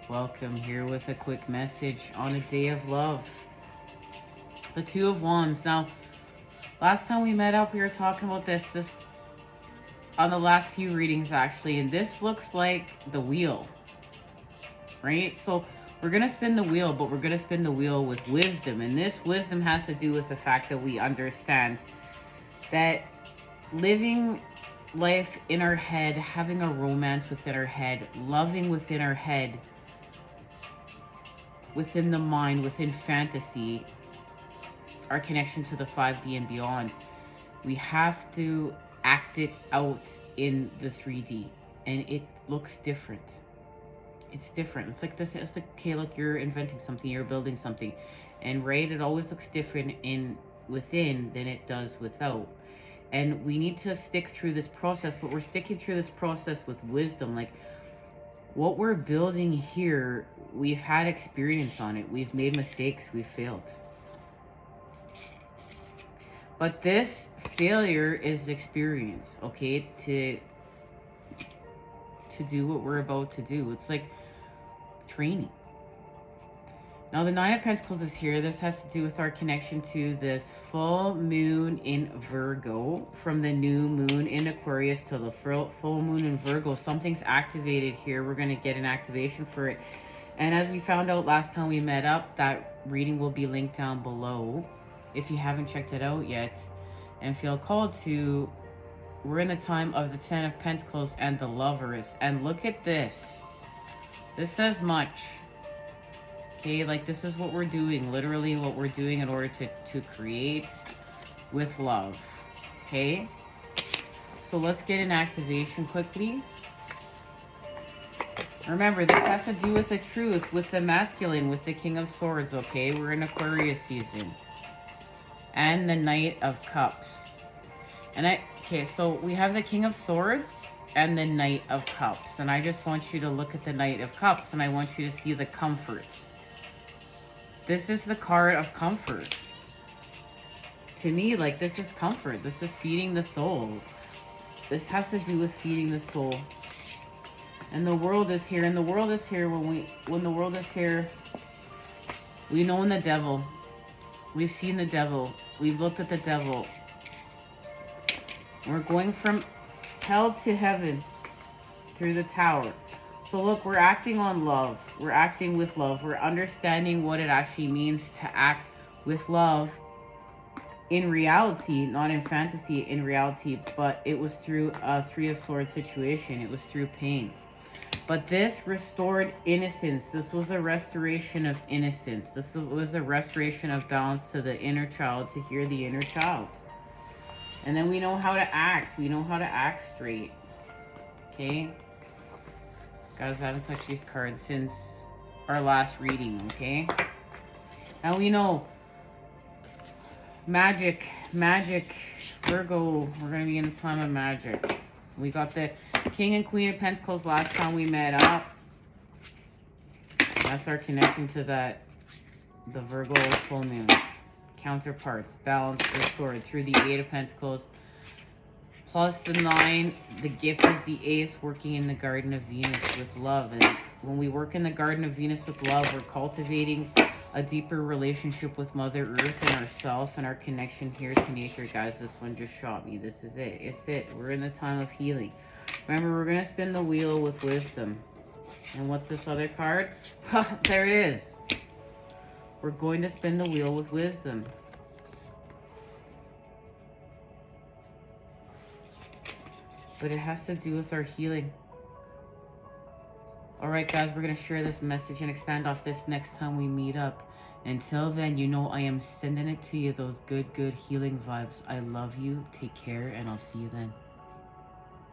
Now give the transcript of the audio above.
Welcome here with a quick message on a day of love. The Two of Wands. Now, last time we met up, we were talking about this on the last few readings actually, and this looks like the wheel, right? So we're going to spin the wheel, but we're going to spin the wheel with wisdom. And this wisdom has to do with the fact that we understand that living life in our head, having a romance within our head, loving within our head, within the mind, within fantasy, our connection to the 5D and beyond, we have to act it out in the 3D, and it looks different. It's different. It's like this. It's like, okay, look, you're inventing something, you're building something, and right, it always looks different within than it does without. And we need to stick through this process, but we're sticking through this process with wisdom. Like, what we're building here, we've had experience on it. We've made mistakes. We've failed. But this failure is experience, okay? To do what we're about to do. It's like training. Now, the Nine of Pentacles is here. This has to do with our connection to this full moon in Virgo. From the new moon in Aquarius to the full moon in Virgo. Something's activated here. We're going to get an activation for it. And as we found out last time we met up, that reading will be linked down below if you haven't checked it out yet and feel called to. We're in a time of the Ten of Pentacles and the Lovers. And look at this. This says much. Okay, like this is what we're doing, literally what we're doing in order to create with love. Okay, so let's get an activation quickly. Remember, this has to do with the truth, with the masculine, with the King of Swords. Okay, we're in Aquarius season. And the Knight of Cups. And okay, so we have the King of Swords and the Knight of Cups. And I just want you to look at the Knight of Cups, and I want you to see the comfort. This is the card of comfort. To me, like, this is comfort. This is feeding the soul. This has to do with feeding the soul. And the world is here. And the world is here when the world is here, we know the devil. We've seen the devil. We've looked at the devil. We're going from hell to heaven through the tower. So look, we're acting on love. We're acting with love. We're understanding what it actually means to act with love in reality, not in fantasy, in reality. But it was through a Three of Swords situation. It was through pain. But this restored innocence. This was a restoration of innocence. This was a restoration of balance to the inner child, to hear the inner child. And then we know how to act. We know how to act straight. Okay? Guys, I haven't touched these cards since our last reading, okay? Now we know magic, Virgo, we're going to be in a time of magic. We got the King and Queen of Pentacles last time we met up. That's our connection to the Virgo full moon. Counterparts, balance, restored through the Eight of Pentacles. Plus the 9, the gift is the Ace, working in the Garden of Venus with love. And when we work in the Garden of Venus with love, we're cultivating a deeper relationship with Mother Earth and ourselves and our connection here to nature. Guys, this one just shot me. This is it. It's it. We're in the time of healing. Remember, we're going to spin the wheel with wisdom. And what's this other card? There it is. We're going to spin the wheel with wisdom. But it has to do with our healing. Alright guys, we're going to share this message and expand off this next time we meet up. Until then, you know I am sending it to you, those good healing vibes. I love you. Take care, and I'll see you then.